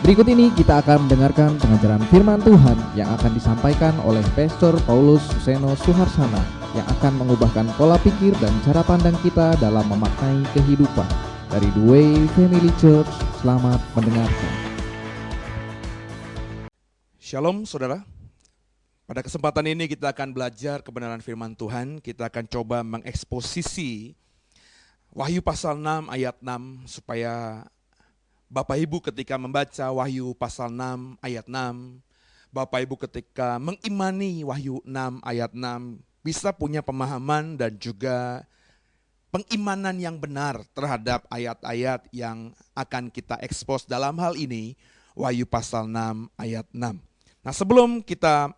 Berikut ini kita akan mendengarkan pengajaran firman Tuhan yang akan disampaikan oleh Pastor Paulus Suseno Suharsana yang akan mengubahkan pola pikir dan cara pandang kita dalam memaknai kehidupan. Dari The Way Family Church, selamat mendengarkan. Shalom saudara. Pada kesempatan ini kita akan belajar kebenaran firman Tuhan. Kita akan coba mengeksposisi Wahyu pasal 6 ayat 6 supaya Bapak Ibu ketika membaca Wahyu pasal 6 ayat 6, Bapak Ibu ketika mengimani Wahyu 6 ayat 6 bisa punya pemahaman dan juga pengimanan yang benar terhadap ayat-ayat yang akan kita ekspos dalam hal ini Wahyu pasal 6 ayat 6. Nah, sebelum kita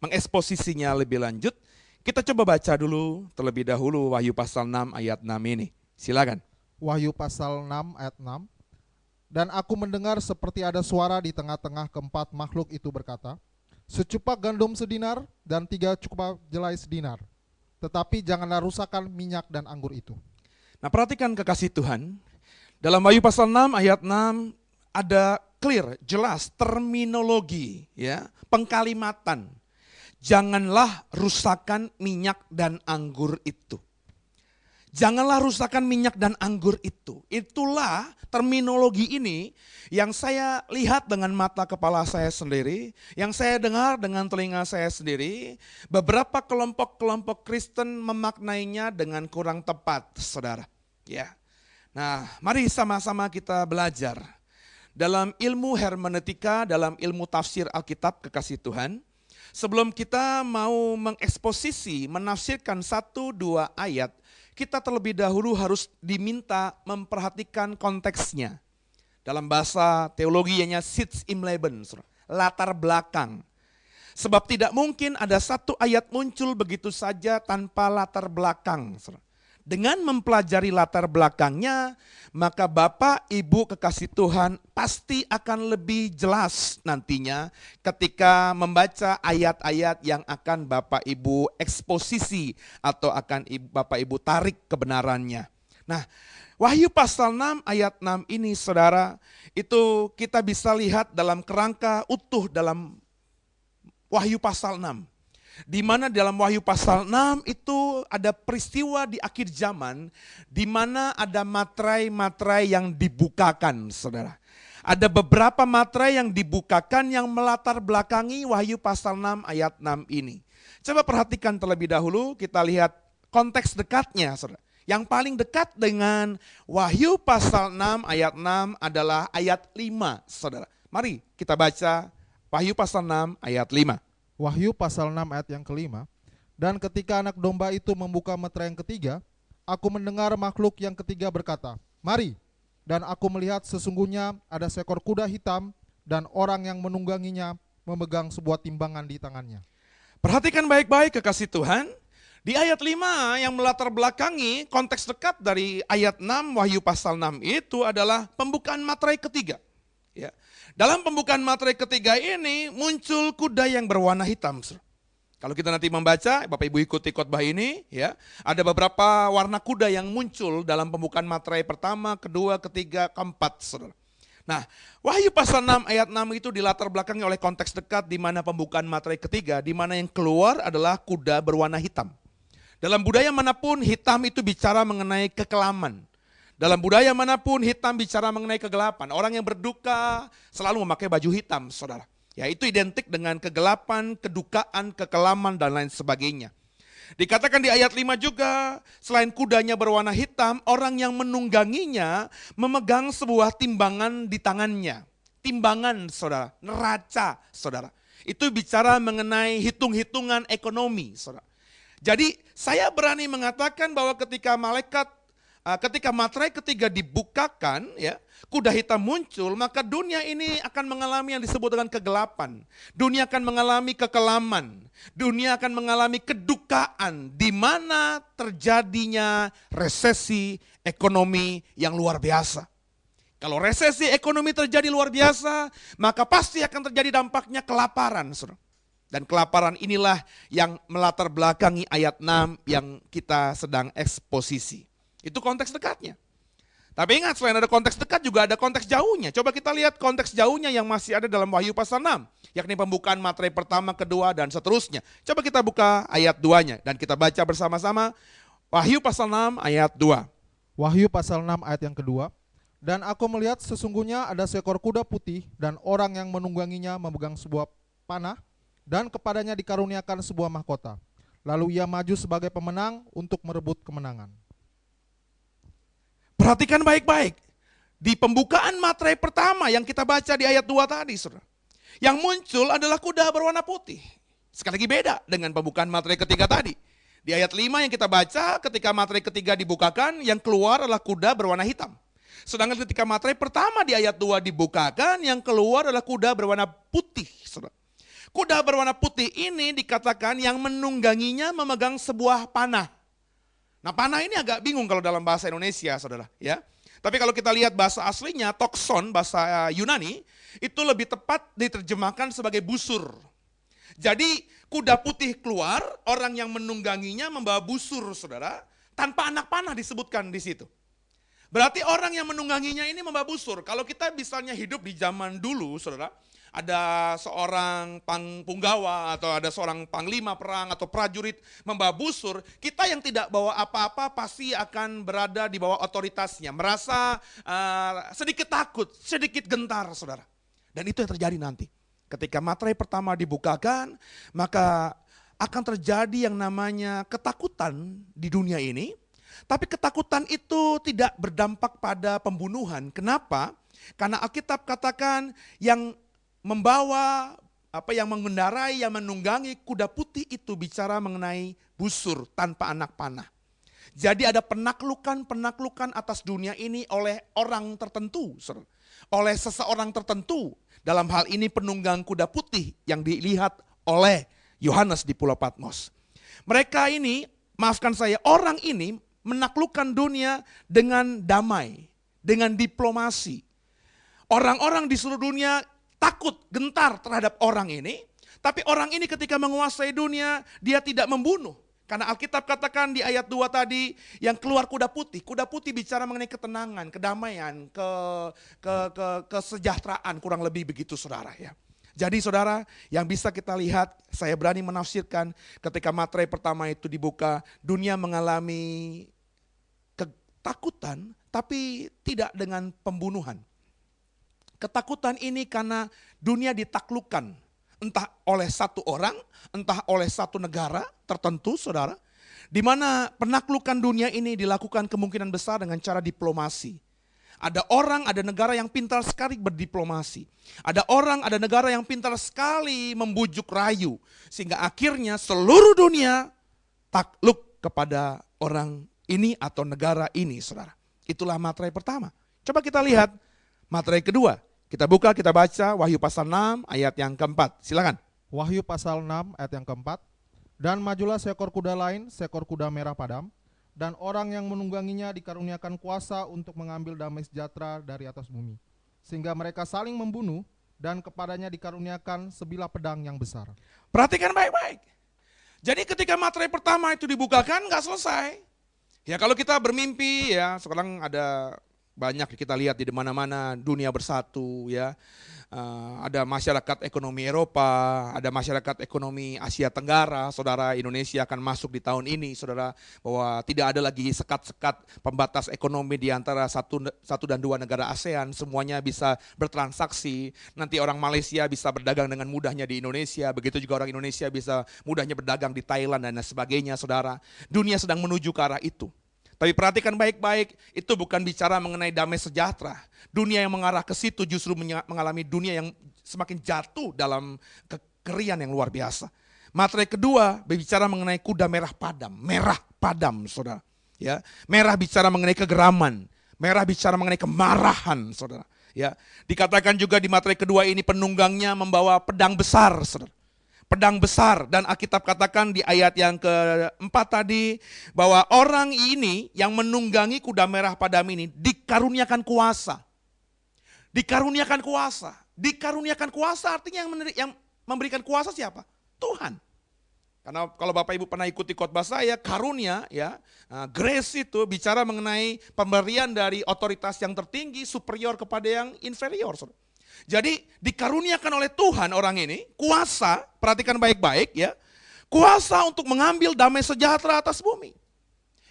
mengeksposisinya lebih lanjut, kita coba baca dulu terlebih dahulu Wahyu pasal 6 ayat 6 ini. Silakan. Wahyu pasal 6 ayat 6. Dan aku mendengar seperti ada suara di tengah-tengah keempat makhluk itu berkata, secupak gandum sedinar dan 3 cupak jelai sedinar, tetapi janganlah rusakkan minyak dan anggur itu. Nah, perhatikan kekasih Tuhan, dalam Wahyu pasal 6 ayat 6 ada clear, jelas terminologi, ya, pengkalimatan. Janganlah rusakkan minyak dan anggur itu. Janganlah rusakkan minyak dan anggur itu. Itulah terminologi ini yang saya lihat dengan mata kepala saya sendiri, yang saya dengar dengan telinga saya sendiri. Beberapa kelompok-kelompok Kristen memaknainya dengan kurang tepat, saudara. Ya. Nah, mari sama-sama kita belajar. Dalam ilmu hermeneutika, dalam ilmu tafsir Alkitab kekasih Tuhan, sebelum kita mau mengeksposisi, menafsirkan 1-2 ayat, kita terlebih dahulu harus diminta memperhatikan konteksnya. Dalam bahasa teologianya sitz im Leben, latar belakang. Sebab tidak mungkin ada satu ayat muncul begitu saja tanpa latar belakang. Dengan mempelajari latar belakangnya, maka Bapak, Ibu kekasih Tuhan pasti akan lebih jelas nantinya ketika membaca ayat-ayat yang akan Bapak Ibu eksposisi atau akan Bapak Ibu tarik kebenarannya. Nah, Wahyu pasal 6 ayat 6 ini saudara, itu kita bisa lihat dalam kerangka utuh dalam Wahyu pasal 6. Di mana dalam Wahyu pasal 6 itu ada peristiwa di akhir zaman di mana ada materai-materai yang dibukakan, saudara. Ada beberapa materai yang dibukakan yang melatar belakangi Wahyu pasal 6 ayat 6 ini. Coba perhatikan terlebih dahulu, kita lihat konteks dekatnya, saudara. Yang paling dekat dengan Wahyu pasal 6 ayat 6 adalah ayat 5, saudara. Mari kita baca Wahyu pasal 6 ayat 5. Wahyu pasal 6 ayat yang kelima. Dan ketika anak domba itu membuka meterai yang ketiga, aku mendengar makhluk yang ketiga berkata, mari. Dan aku melihat sesungguhnya ada seekor kuda hitam dan orang yang menungganginya memegang sebuah timbangan di tangannya. Perhatikan baik-baik kekasih Tuhan. Di ayat 5 yang melatar belakangi konteks dekat dari ayat 6 Wahyu pasal 6 itu adalah pembukaan materai ketiga. Ya. Dalam pembukaan materai ketiga ini muncul kuda yang berwarna hitam. Kalau kita nanti membaca, Bapak Ibu ikuti khotbah ini, ya, ada beberapa warna kuda yang muncul dalam pembukaan materai pertama, kedua, ketiga, keempat. Saudara. Nah, Wahyu pasal 6 ayat 6 itu dilatar belakangi oleh konteks dekat di mana pembukaan materai ketiga, di mana yang keluar adalah kuda berwarna hitam. Dalam budaya manapun hitam itu bicara mengenai kekelaman. Dalam budaya manapun hitam bicara mengenai kegelapan. Orang yang berduka selalu memakai baju hitam, saudara. Ya, itu identik dengan kegelapan, kedukaan, kekelaman, dan lain sebagainya. Dikatakan di ayat 5 juga, selain kudanya berwarna hitam, orang yang menungganginya memegang sebuah timbangan di tangannya. Timbangan, saudara, neraca, saudara. Itu bicara mengenai hitung-hitungan ekonomi, saudara. Jadi saya berani mengatakan bahwa ketika materai ketiga dibukakan, ya, kuda hitam muncul, maka dunia ini akan mengalami yang disebut dengan kegelapan. Dunia akan mengalami kekelaman. Dunia akan mengalami kedukaan di mana terjadinya resesi ekonomi yang luar biasa. Kalau resesi ekonomi terjadi luar biasa, maka pasti akan terjadi dampaknya kelaparan, saudara. Dan kelaparan inilah yang melatar belakangi ayat 6 yang kita sedang eksposisi. Itu konteks dekatnya. Tapi ingat, selain ada konteks dekat juga ada konteks jauhnya. Coba kita lihat konteks jauhnya yang masih ada dalam Wahyu pasal 6. Yakni pembukaan materai pertama, kedua, dan seterusnya. Coba kita buka ayat 2-nya dan kita baca bersama-sama Wahyu pasal 6 ayat 2. Wahyu pasal 6 ayat yang kedua. Dan aku melihat sesungguhnya ada seekor kuda putih dan orang yang menungganginya memegang sebuah panah dan kepadanya dikaruniakan sebuah mahkota. Lalu ia maju sebagai pemenang untuk merebut kemenangan. Perhatikan baik-baik. Di pembukaan materai pertama yang kita baca di ayat 2 tadi, saudara. Yang muncul adalah kuda berwarna putih. Sekali lagi beda dengan pembukaan materai ketiga tadi. Di ayat 5 yang kita baca, ketika materai ketiga dibukakan, yang keluar adalah kuda berwarna hitam. Sedangkan ketika materai pertama di ayat 2 dibukakan, yang keluar adalah kuda berwarna putih, saudara. Kuda berwarna putih ini dikatakan yang menungganginya memegang sebuah panah. Nah, panah ini agak bingung kalau dalam bahasa Indonesia, saudara, ya. Tapi kalau kita lihat bahasa aslinya, tokson, bahasa Yunani, itu lebih tepat diterjemahkan sebagai busur. Jadi kuda putih keluar, orang yang menungganginya membawa busur, saudara, tanpa anak panah disebutkan di situ. Berarti orang yang menungganginya ini membawa busur. Kalau kita misalnya hidup di zaman dulu, saudara, ada seorang punggawa atau ada seorang panglima perang atau prajurit membawa busur, kita yang tidak bawa apa-apa pasti akan berada di bawah otoritasnya, merasa sedikit takut, sedikit gentar, saudara. Dan itu yang terjadi nanti. Ketika materai pertama dibukakan, maka akan terjadi yang namanya ketakutan di dunia ini. Tapi ketakutan itu tidak berdampak pada pembunuhan. Kenapa? Karena Alkitab katakan yang membawa, yang mengendarai, yang menunggangi kuda putih itu bicara mengenai busur tanpa anak panah. Jadi ada penaklukan atas dunia ini oleh orang tertentu, oleh seseorang tertentu. Dalam hal ini penunggang kuda putih yang dilihat oleh Yohanes di Pulau Patmos. Mereka ini, maafkan saya, orang ini menaklukkan dunia dengan damai, dengan diplomasi. Orang-orang di seluruh dunia takut, gentar terhadap orang ini, tapi orang ini ketika menguasai dunia, dia tidak membunuh. Karena Alkitab katakan di ayat 2 tadi, yang keluar kuda putih bicara mengenai ketenangan, kedamaian, kesejahteraan, kurang lebih begitu, saudara, ya. Jadi saudara, yang bisa kita lihat, saya berani menafsirkan ketika materai pertama itu dibuka, dunia mengalami ketakutan, tapi tidak dengan pembunuhan. Ketakutan ini karena dunia ditaklukkan, entah oleh satu orang, entah oleh satu negara tertentu, saudara, di mana penaklukan dunia ini dilakukan kemungkinan besar dengan cara diplomasi. Ada orang, ada negara yang pintar sekali berdiplomasi. Ada orang, ada negara yang pintar sekali membujuk rayu. Sehingga akhirnya seluruh dunia takluk kepada orang ini atau negara ini, saudara. Itulah materai pertama. Coba kita lihat materai kedua. Kita buka, kita baca Wahyu pasal 6 ayat yang keempat. Silakan. Wahyu pasal 6 ayat yang keempat. Dan majulah seekor kuda lain, seekor kuda merah padam. Dan orang yang menungganginya dikaruniakan kuasa untuk mengambil damai sejahtera dari atas bumi. Sehingga mereka saling membunuh dan kepadanya dikaruniakan sebilah pedang yang besar. Perhatikan baik-baik. Jadi ketika materai pertama itu dibukakan nggak selesai. Ya kalau kita bermimpi ya, sekarang ada banyak kita lihat di mana-mana dunia bersatu ya. Ada masyarakat ekonomi Eropa, ada masyarakat ekonomi Asia Tenggara, saudara. Indonesia akan masuk di tahun ini, saudara, bahwa tidak ada lagi sekat-sekat pembatas ekonomi di antara satu dan dua negara ASEAN, semuanya bisa bertransaksi. Nanti orang Malaysia bisa berdagang dengan mudahnya di Indonesia, begitu juga orang Indonesia bisa mudahnya berdagang di Thailand dan sebagainya, saudara. Dunia sedang menuju ke arah itu. Tapi perhatikan baik-baik, itu bukan bicara mengenai damai sejahtera. Dunia yang mengarah ke situ justru mengalami dunia yang semakin jatuh dalam kekerian yang luar biasa. Materai kedua berbicara mengenai kuda merah padam, saudara. Ya, merah bicara mengenai kegeraman, merah bicara mengenai kemarahan, saudara. Ya, dikatakan juga di materai kedua ini penunggangnya membawa pedang besar, saudara. Pedang besar, dan Alkitab katakan di ayat yang keempat tadi bahwa orang ini yang menunggangi kuda merah padam ini dikaruniakan kuasa. Dikaruniakan kuasa. Dikaruniakan kuasa artinya yang memberikan kuasa siapa? Tuhan. Karena kalau Bapak Ibu pernah ikuti khotbah saya, karunia ya, grace itu bicara mengenai pemberian dari otoritas yang tertinggi superior kepada yang inferior. Saudara. Jadi dikaruniakan oleh Tuhan orang ini kuasa, perhatikan baik-baik ya, kuasa untuk mengambil damai sejahtera atas bumi.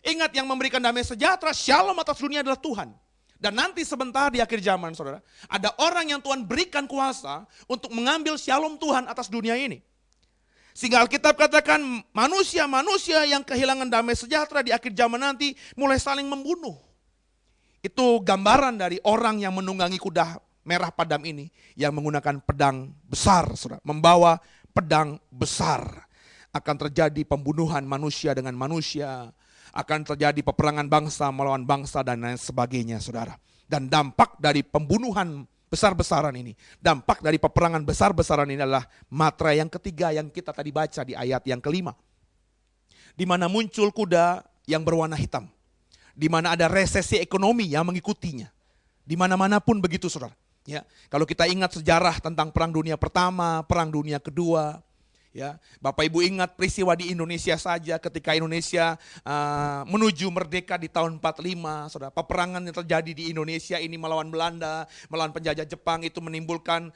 Ingat, yang memberikan damai sejahtera, shalom atas dunia adalah Tuhan. Dan nanti sebentar di akhir zaman, saudara, ada orang yang Tuhan berikan kuasa untuk mengambil shalom Tuhan atas dunia ini. Sehingga Alkitab katakan manusia-manusia yang kehilangan damai sejahtera di akhir zaman nanti mulai saling membunuh. Itu gambaran dari orang yang menunggangi kuda merah padam ini yang menggunakan pedang besar, saudara, membawa pedang besar. Akan terjadi pembunuhan manusia dengan manusia, akan terjadi peperangan bangsa melawan bangsa dan lain sebagainya, saudara. Dan dampak dari pembunuhan besar-besaran ini, dampak dari peperangan besar-besaran ini adalah materai yang ketiga yang kita tadi baca di ayat yang kelima. Di mana muncul kuda yang berwarna hitam. Di mana ada resesi ekonomi yang mengikutinya. Di mana-mana pun begitu, saudara. Ya, kalau kita ingat sejarah tentang Perang Dunia Pertama, Perang Dunia Kedua, ya, Bapak Ibu ingat peristiwa di Indonesia saja ketika Indonesia menuju merdeka di tahun 45, saudara. Peperangan yang terjadi di Indonesia ini melawan Belanda, melawan penjajah Jepang itu menimbulkan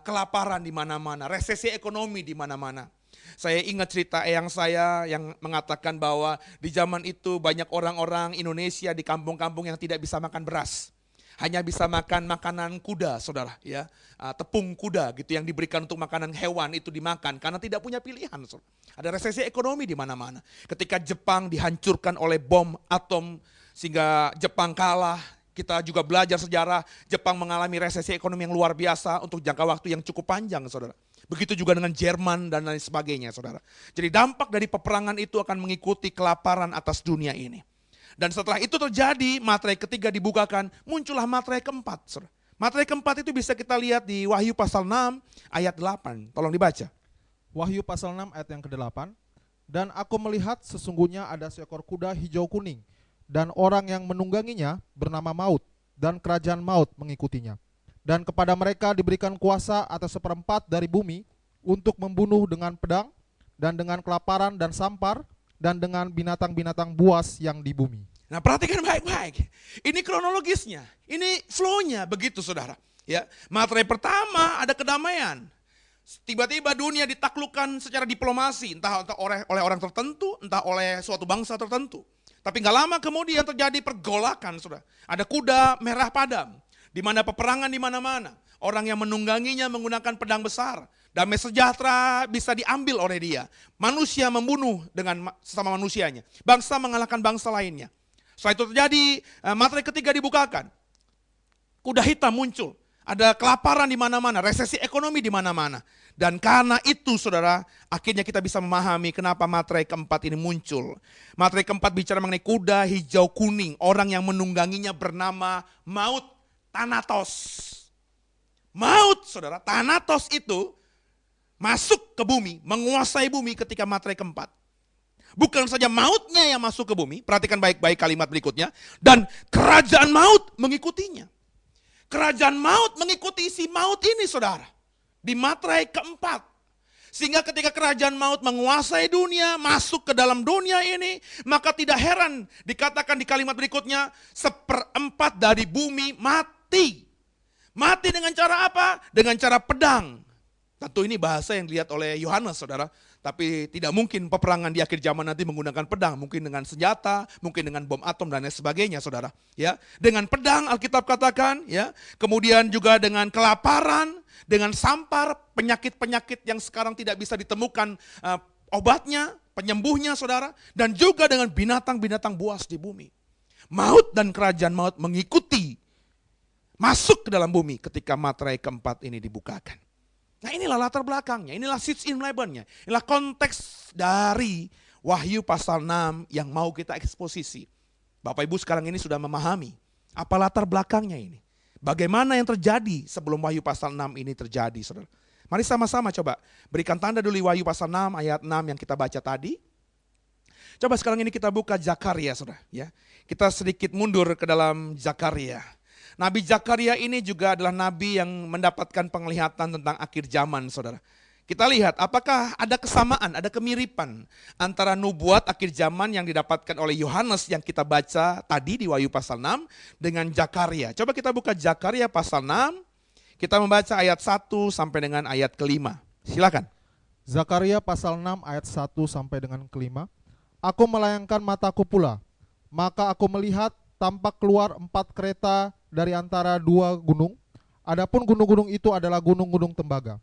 kelaparan di mana-mana, resesi ekonomi di mana-mana. Saya ingat cerita eyang saya yang mengatakan bahwa di zaman itu banyak orang-orang Indonesia di kampung-kampung yang tidak bisa makan beras. Hanya bisa makan makanan kuda, saudara, ya, tepung kuda gitu yang diberikan untuk makanan hewan itu dimakan karena tidak punya pilihan. Saudara. Ada resesi ekonomi di mana-mana. Ketika Jepang dihancurkan oleh bom atom sehingga Jepang kalah, kita juga belajar sejarah Jepang mengalami resesi ekonomi yang luar biasa untuk jangka waktu yang cukup panjang, saudara. Begitu juga dengan Jerman dan lain sebagainya, saudara. Jadi dampak dari peperangan itu akan mengikuti kelaparan atas dunia ini. Dan setelah itu terjadi, materai ketiga dibukakan, muncullah materai keempat. Materai keempat itu bisa kita lihat di Wahyu pasal 6 ayat 8. Tolong dibaca. Wahyu pasal 6 ayat yang ke-8. Dan aku melihat sesungguhnya ada seekor kuda hijau kuning, dan orang yang menungganginya bernama Maut, dan kerajaan maut mengikutinya. Dan kepada mereka diberikan kuasa atas seperempat dari bumi untuk membunuh dengan pedang, dan dengan kelaparan dan sampar, dan dengan binatang-binatang buas yang di bumi. Nah, perhatikan baik-baik. Ini kronologisnya, ini flow-nya begitu, saudara. Ya, materai pertama ada kedamaian. Tiba-tiba dunia ditaklukkan secara diplomasi, entah oleh orang tertentu, entah oleh suatu bangsa tertentu. Tapi nggak lama kemudian terjadi pergolakan, saudara. Ada kuda merah padam, di mana peperangan di mana-mana. Orang yang menungganginya menggunakan pedang besar. Damai sejahtera bisa diambil oleh dia. Manusia membunuh dengan sesama manusianya. Bangsa mengalahkan bangsa lainnya. Setelah itu terjadi, materai ketiga dibukakan. Kuda hitam muncul. Ada kelaparan di mana-mana, resesi ekonomi di mana-mana. Dan karena itu, saudara, akhirnya kita bisa memahami kenapa materai keempat ini muncul. Materai keempat bicara mengenai kuda hijau kuning. Orang yang menungganginya bernama Maut, Thanatos. Maut, saudara, Thanatos itu masuk ke bumi, menguasai bumi ketika materai keempat. Bukan saja mautnya yang masuk ke bumi, perhatikan baik-baik kalimat berikutnya, dan kerajaan maut mengikutinya. Kerajaan maut mengikuti si maut ini, saudara, di materai keempat. Sehingga ketika kerajaan maut menguasai dunia, masuk ke dalam dunia ini, maka tidak heran dikatakan di kalimat berikutnya, seperempat dari bumi mati. Mati dengan cara apa? Dengan cara pedang. Tentu ini bahasa yang dilihat oleh Yohanes, saudara. Tapi tidak mungkin peperangan di akhir zaman nanti menggunakan pedang. Mungkin dengan senjata, mungkin dengan bom atom dan lain sebagainya, saudara. Ya, dengan pedang Alkitab katakan, ya. Kemudian juga dengan kelaparan, dengan sampar, penyakit-penyakit yang sekarang tidak bisa ditemukan obatnya, penyembuhnya, saudara. Dan juga dengan binatang-binatang buas di bumi. Maut dan kerajaan maut mengikuti, masuk ke dalam bumi ketika materai keempat ini dibukakan. Nah, inilah latar belakangnya, inilah sits in lebennya, inilah konteks dari Wahyu pasal 6 yang mau kita eksposisi. Bapak Ibu sekarang ini sudah memahami apa latar belakangnya ini. Bagaimana yang terjadi sebelum Wahyu pasal 6 ini terjadi, saudara. Mari sama-sama coba berikan tanda dulu Wahyu pasal 6 ayat 6 yang kita baca tadi. Coba sekarang ini kita buka Zakaria, saudara. Ya, kita sedikit mundur ke dalam Zakaria. Nabi Zakaria ini juga adalah nabi yang mendapatkan penglihatan tentang akhir zaman, saudara. Kita lihat apakah ada kesamaan, ada kemiripan antara nubuat akhir zaman yang didapatkan oleh Yohanes yang kita baca tadi di Wahyu pasal 6 dengan Zakaria. Coba kita buka Zakaria pasal 6, kita membaca ayat 1 sampai dengan ayat kelima. Silakan. Zakaria pasal 6 ayat 1 sampai dengan kelima. Aku melayangkan mataku pula, maka aku melihat tampak keluar 4 kereta dari antara 2 gunung. Adapun gunung-gunung itu adalah gunung-gunung tembaga.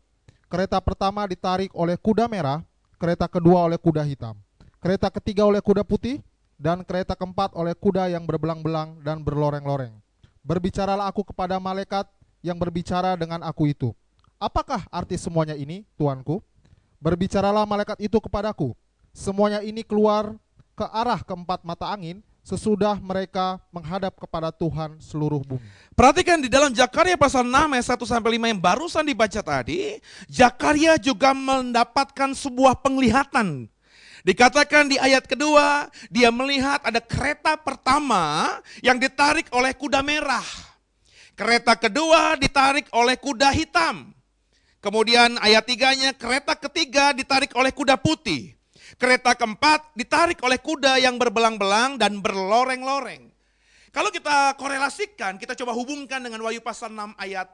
Kereta pertama ditarik oleh kuda merah, kereta kedua oleh kuda hitam, kereta ketiga oleh kuda putih, dan kereta keempat oleh kuda yang berbelang-belang dan berloreng-loreng. Berbicaralah aku kepada malaikat yang berbicara dengan aku itu. Apakah arti semuanya ini, Tuanku? Berbicaralah malaikat itu kepadaku. Semuanya ini keluar ke arah keempat mata angin, sesudah mereka menghadap kepada Tuhan seluruh bumi. Perhatikan di dalam Zakaria pasal 6 ayat 1 sampai 5 yang barusan dibaca tadi, Zakaria juga mendapatkan sebuah penglihatan. Dikatakan di ayat kedua, dia melihat ada kereta pertama yang ditarik oleh kuda merah. Kereta kedua ditarik oleh kuda hitam. Kemudian ayat 3-nya, kereta ketiga ditarik oleh kuda putih. Kereta keempat ditarik oleh kuda yang berbelang-belang dan berloreng-loreng. Kalau kita korelasikan, kita coba hubungkan dengan Wahyu pasal 6 ayat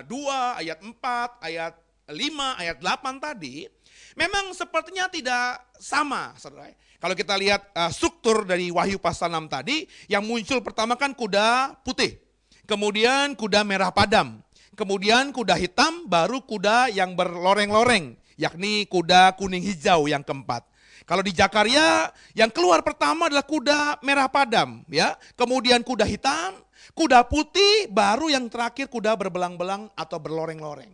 2, ayat 4, ayat 5, ayat 8 tadi, memang sepertinya tidak sama, saudara. Kalau kita lihat struktur dari Wahyu pasal 6 tadi, yang muncul pertama kan kuda putih, kemudian kuda merah padam, kemudian kuda hitam, baru kuda yang berloreng-loreng, yakni kuda kuning hijau yang keempat. Kalau di Zakaria yang keluar pertama adalah kuda merah padam, ya. Kemudian kuda hitam, kuda putih, baru yang terakhir kuda berbelang-belang atau berloreng-loreng.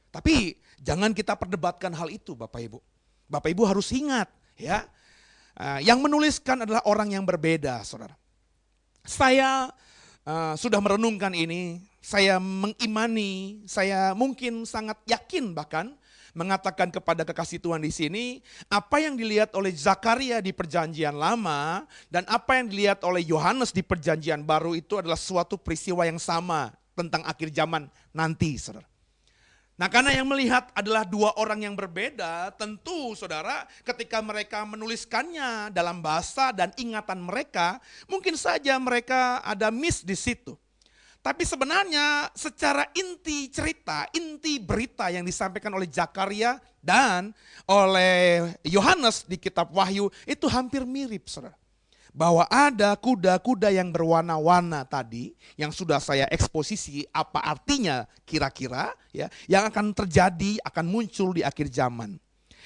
Tapi jangan kita perdebatkan hal itu, Bapak Ibu. Bapak Ibu harus ingat, ya. Yang menuliskan adalah orang yang berbeda, Saudara. Saya sudah merenungkan ini, saya mengimani, saya mungkin sangat yakin bahkan mengatakan kepada kekasih Tuhan di sini, apa yang dilihat oleh Zakaria di perjanjian lama dan apa yang dilihat oleh Yohanes di perjanjian baru itu adalah suatu peristiwa yang sama tentang akhir zaman nanti, saudara. Nah, karena yang melihat adalah dua orang yang berbeda, tentu saudara ketika mereka menuliskannya dalam bahasa dan ingatan mereka, mungkin saja mereka ada miss di situ. Tapi sebenarnya secara inti cerita, inti berita yang disampaikan oleh Zakaria dan oleh Yohanes di kitab Wahyu itu hampir mirip, saudara. Bahwa ada kuda-kuda yang berwarna-warna tadi yang sudah saya eksposisi apa artinya kira-kira ya, yang akan terjadi, akan muncul di akhir zaman.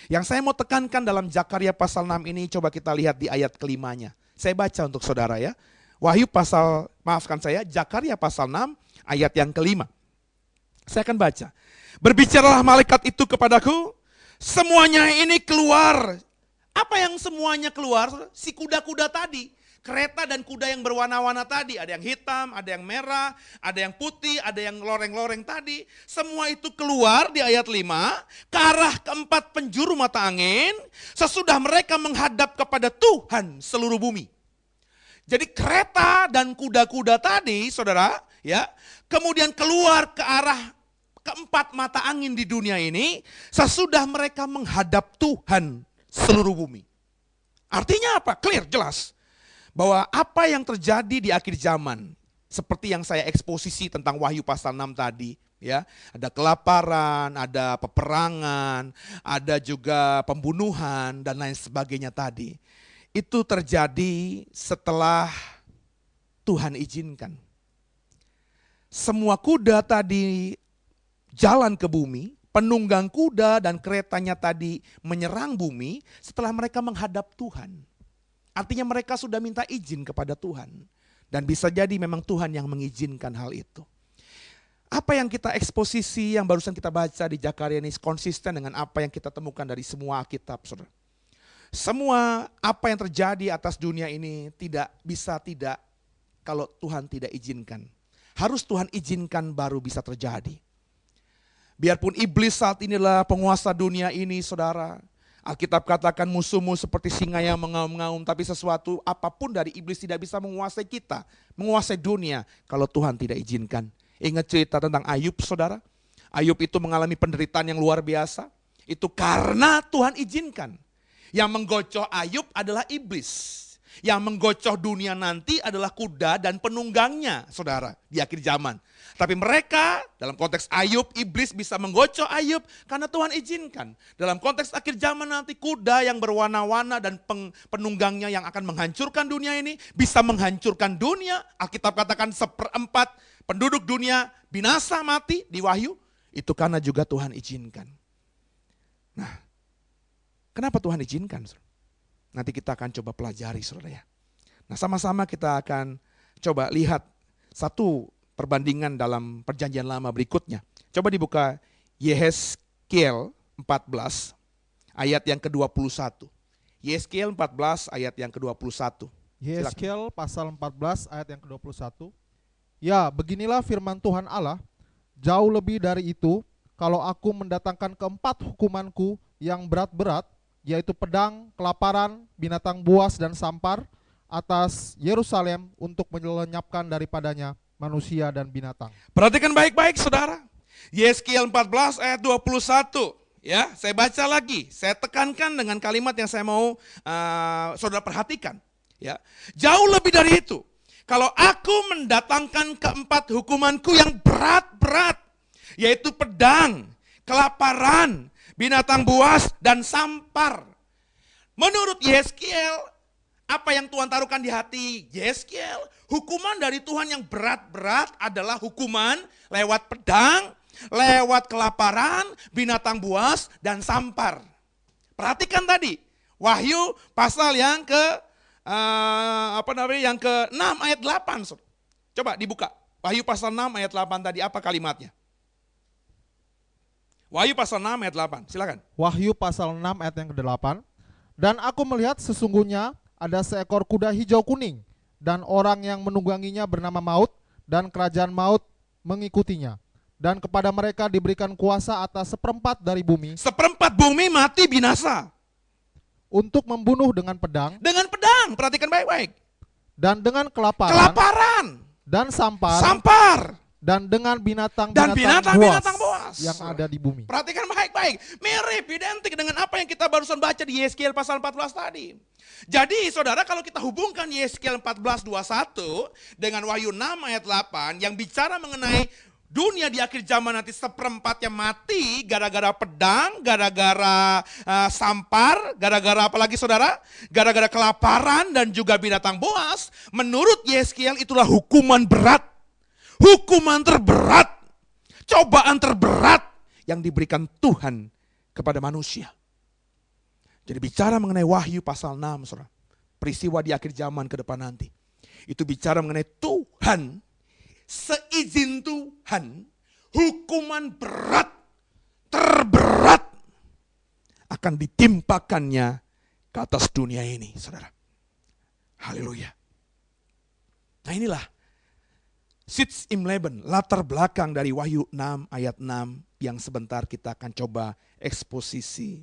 Yang saya mau tekankan dalam Zakaria pasal 6 ini, coba kita lihat di ayat kelimanya. Saya baca untuk saudara ya. Zakaria pasal 6 ayat yang kelima. Saya akan baca. Berbicaralah malaikat itu kepadaku, semuanya ini keluar. Apa yang semuanya keluar? Si kuda-kuda tadi. Kereta dan kuda yang berwarna-warna tadi. Ada yang hitam, ada yang merah, ada yang putih, ada yang loreng-loreng tadi. Semua itu keluar di ayat 5 ke arah keempat penjuru mata angin. Sesudah mereka menghadap kepada Tuhan seluruh bumi. Jadi kereta dan kuda-kuda tadi, saudara, ya, kemudian keluar ke arah keempat mata angin di dunia ini, sesudah mereka menghadap Tuhan seluruh bumi. Artinya apa? Clear, jelas. Bahwa apa yang terjadi di akhir zaman, seperti yang saya eksposisi tentang Wahyu pasal 6 tadi, ya, ada kelaparan, ada peperangan, ada juga pembunuhan dan lain sebagainya tadi. Itu terjadi setelah Tuhan izinkan. Semua kuda tadi jalan ke bumi, penunggang kuda dan keretanya tadi menyerang bumi setelah mereka menghadap Tuhan. Artinya mereka sudah minta izin kepada Tuhan. Dan bisa jadi memang Tuhan yang mengizinkan hal itu. Apa yang kita eksposisi, yang barusan kita baca di Zakaria ini konsisten dengan apa yang kita temukan dari semua Alkitab, saudara. Semua apa yang terjadi atas dunia ini tidak bisa tidak kalau Tuhan tidak izinkan. Harus Tuhan izinkan baru bisa terjadi. Biarpun iblis saat inilah penguasa dunia ini, saudara. Alkitab katakan musuhmu seperti singa yang mengaum-ngaum, tapi sesuatu apapun dari iblis tidak bisa menguasai kita, menguasai dunia kalau Tuhan tidak izinkan. Ingat cerita tentang Ayub, saudara. Ayub itu mengalami penderitaan yang luar biasa. Itu karena Tuhan izinkan. Yang menggocoh Ayub adalah iblis. Yang menggocoh dunia nanti adalah kuda dan penunggangnya, saudara, di akhir zaman. Tapi mereka, dalam konteks Ayub, iblis bisa menggocoh Ayub karena Tuhan izinkan. Dalam konteks akhir zaman nanti, kuda yang berwarna-warna dan penunggangnya yang akan menghancurkan dunia ini, bisa menghancurkan dunia. Alkitab katakan 1/4 penduduk dunia binasa mati di Wahyu. Itu karena juga Tuhan izinkan. Nah, kenapa Tuhan izinkan? Nanti kita akan coba pelajari, saudara ya. Nah, sama-sama kita akan coba lihat satu perbandingan dalam perjanjian lama berikutnya. Coba dibuka Yehezkiel 14 ayat yang ke-21. Yehezkiel 14 ayat yang ke-21. Yehezkiel pasal 14 ayat yang ke-21. Ya, beginilah firman Tuhan Allah, jauh lebih dari itu, kalau aku mendatangkan keempat hukumanku yang berat-berat, yaitu pedang, kelaparan, binatang buas dan sampar atas Yerusalem untuk melenyapkan daripadanya manusia dan binatang. Perhatikan baik-baik, saudara. Yehezkiel 14 ayat 21. Ya, saya baca lagi. Saya tekankan dengan kalimat yang saya mau saudara perhatikan. Ya, jauh lebih dari itu. Kalau aku mendatangkan keempat hukumanku yang berat-berat, yaitu pedang, kelaparan, binatang buas, dan sampar. Menurut Yehezkiel, apa yang Tuhan taruhkan di hati Yehezkiel, hukuman dari Tuhan yang berat-berat adalah hukuman lewat pedang, lewat kelaparan, binatang buas, dan sampar. Perhatikan tadi, Wahyu pasal yang yang ke-6 ayat 8. Coba dibuka, Wahyu pasal 6 ayat 8 tadi, apa kalimatnya? Wahyu pasal 6 ayat 8, silakan. Wahyu pasal 6 ayat yang ke-8. Dan aku melihat sesungguhnya ada seekor kuda hijau kuning, dan orang yang menungganginya bernama Maut, dan kerajaan Maut mengikutinya. Dan kepada mereka diberikan kuasa atas 1/4 dari bumi. 1/4 bumi mati binasa. Untuk membunuh dengan pedang. Dengan pedang, perhatikan baik-baik. Dan dengan kelaparan. Kelaparan. Dan sampar. Sampar. Dan dengan binatang buas yang ada di bumi. Perhatikan baik-baik, mirip, identik dengan apa yang kita barusan baca di Yehezkiel pasal 14 tadi. Jadi saudara, kalau kita hubungkan Yehezkiel 14:21 dengan Wahyu 6 ayat 8 yang bicara mengenai dunia di akhir zaman nanti 1/4-nya mati gara-gara pedang, gara-gara sampar, gara-gara apa lagi saudara? Gara-gara kelaparan dan juga binatang buas. Menurut Yehezkiel itulah hukuman berat. Hukuman terberat, cobaan terberat yang diberikan Tuhan kepada manusia. Jadi bicara mengenai Wahyu pasal 6, saudara, peristiwa di akhir zaman ke depan nanti. Itu bicara mengenai Tuhan, seizin Tuhan, hukuman berat, terberat akan ditimpakannya ke atas dunia ini, saudara. Haleluya. Nah inilah Sitz im Leben, latar belakang dari Wahyu 6 ayat 6 yang sebentar kita akan coba eksposisi.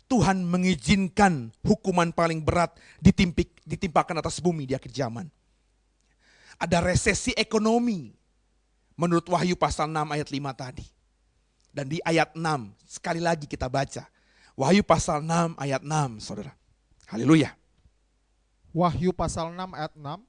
Tuhan mengizinkan hukuman paling berat ditimpakan atas bumi di akhir zaman. Ada resesi ekonomi menurut Wahyu pasal 6 ayat 5 tadi. Dan di ayat 6 sekali lagi kita baca. Wahyu pasal 6 ayat 6, saudara. Haleluya. Wahyu pasal 6 ayat 6.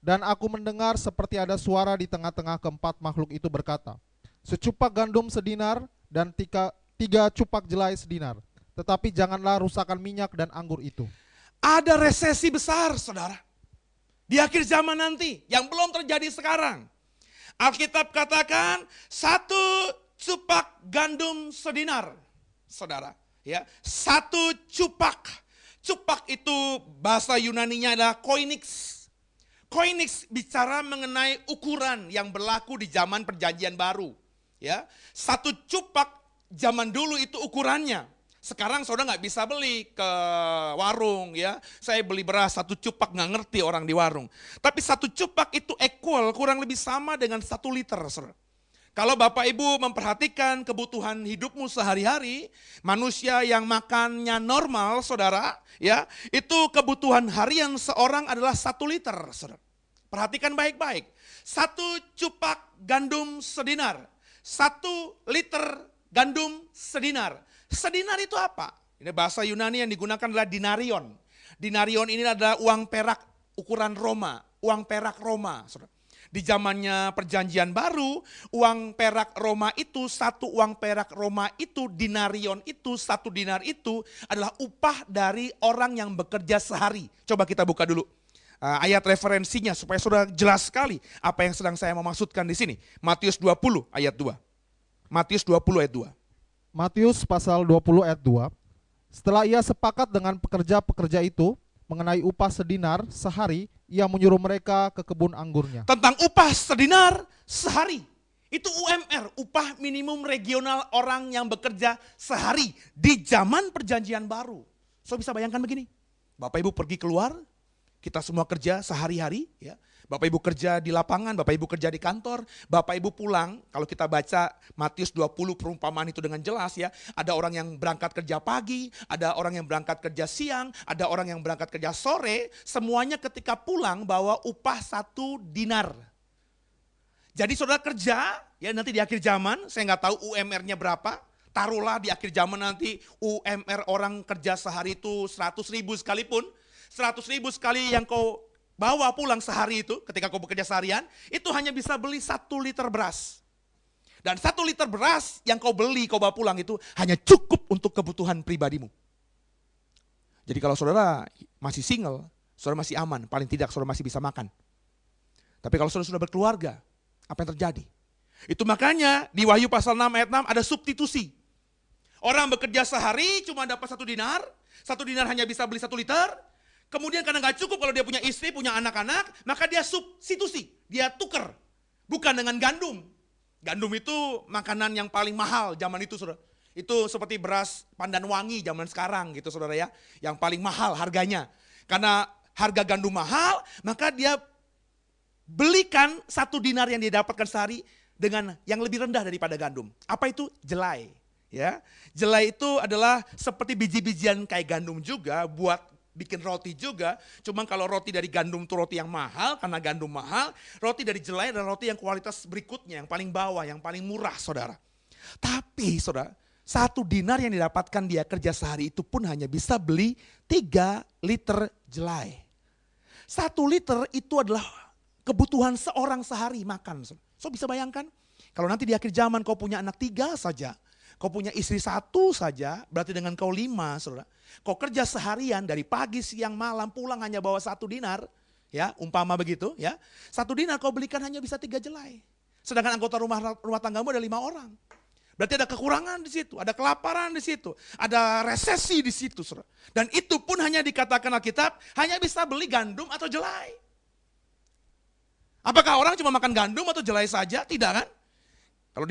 Dan aku mendengar seperti ada suara di tengah-tengah keempat makhluk itu berkata, secupak gandum sedinar dan tiga cupak jelai sedinar, tetapi janganlah rusakkan minyak dan anggur itu. Ada resesi besar, saudara, di akhir zaman nanti yang belum terjadi sekarang. Alkitab katakan 1 cupak gandum sedinar, saudara. Ya, 1 cupak. Cupak itu bahasa Yunaninya adalah koinix. Koinix bicara mengenai ukuran yang berlaku di zaman perjanjian baru. Ya, 1 cupak zaman dulu itu ukurannya. Sekarang saudara nggak bisa beli ke warung ya. Saya beli beras 1 cupak, nggak ngerti orang di warung. Tapi 1 cupak itu equal, kurang lebih sama dengan 1 liter. Saudara. Kalau Bapak Ibu memperhatikan kebutuhan hidupmu sehari-hari, manusia yang makannya normal, saudara, ya, itu kebutuhan harian seorang adalah 1 liter, saudara. Perhatikan baik-baik. 1 cupak gandum sedinar, 1 liter gandum sedinar, Sedinar itu apa? Ini bahasa Yunani yang digunakan adalah dinarion. Dinarion ini adalah uang perak ukuran Roma, uang perak Roma. Di zamannya Perjanjian Baru, uang perak Roma itu, satu uang perak Roma itu, dinarion itu, satu dinar itu adalah upah dari orang yang bekerja sehari. Coba kita buka dulu ayat referensinya supaya sudah jelas sekali apa yang sedang saya mau maksudkan di sini. Matius 20 ayat 2. Matius 20 ayat 2. Matius pasal 20 ayat 2. Setelah ia sepakat dengan pekerja-pekerja itu mengenai upah sedinar sehari, ia menyuruh mereka ke kebun anggurnya. Tentang upah sedinar sehari. Itu UMR, upah minimum regional orang yang bekerja sehari di zaman Perjanjian Baru. So bisa bayangkan begini, Bapak Ibu pergi keluar, kita semua kerja sehari-hari, ya. Bapak Ibu kerja di lapangan, Bapak Ibu kerja di kantor, Bapak Ibu pulang, kalau kita baca Matius 20 perumpamaan itu dengan jelas ya, ada orang yang berangkat kerja pagi, ada orang yang berangkat kerja siang, ada orang yang berangkat kerja sore, semuanya ketika pulang bawa upah 1 dinar. Jadi saudara kerja, ya nanti di akhir zaman, saya nggak tahu UMR-nya berapa, taruhlah di akhir zaman nanti UMR orang kerja sehari itu 100.000 sekalipun, 100.000 sekali yang kau bawa pulang sehari itu, ketika kau bekerja seharian, itu hanya bisa beli 1 liter beras. Dan 1 liter beras yang kau beli, kau bawa pulang itu hanya cukup untuk kebutuhan pribadimu. Jadi kalau saudara masih single, saudara masih aman, paling tidak saudara masih bisa makan. Tapi kalau saudara sudah berkeluarga, apa yang terjadi? Itu makanya di Wahyu pasal 6 ayat 6 ada substitusi. Orang bekerja sehari cuma dapat 1 dinar, 1 dinar hanya bisa beli 1 liter, kemudian karena gak cukup kalau dia punya istri, punya anak-anak, maka dia substitusi, dia tuker. Bukan dengan gandum. Gandum itu makanan yang paling mahal zaman itu, saudara. Itu seperti beras pandan wangi zaman sekarang gitu, saudara ya. Yang paling mahal harganya. Karena harga gandum mahal, maka dia belikan 1 dinar yang dia dapatkan sehari dengan yang lebih rendah daripada gandum. Apa itu? Jelai. Ya, jelai itu adalah seperti biji-bijian kayak gandum juga buat bikin roti juga, cuma kalau roti dari gandum itu roti yang mahal, karena gandum mahal, roti dari jelai adalah roti yang kualitas berikutnya, yang paling bawah, yang paling murah saudara. Tapi saudara, 1 dinar yang didapatkan dia kerja sehari itu pun hanya bisa beli 3 liter jelai. 1 liter itu adalah kebutuhan seorang sehari makan. So bisa bayangkan, kalau nanti di akhir zaman kau punya anak 3 saja, kau punya istri 1 saja, berarti dengan kau 5 saudara. Kau kerja seharian dari pagi, siang, malam, pulang hanya bawa 1 dinar, ya umpama begitu ya. 1 dinar kau belikan hanya bisa 3 jelai. Sedangkan anggota rumah tanggamu ada 5 orang. Berarti ada kekurangan di situ, ada kelaparan di situ, ada resesi di situ, saudara. Dan itu pun hanya dikatakan Alkitab hanya bisa beli gandum atau jelai. Apakah orang cuma makan gandum atau jelai saja? Tidak kan? Kalau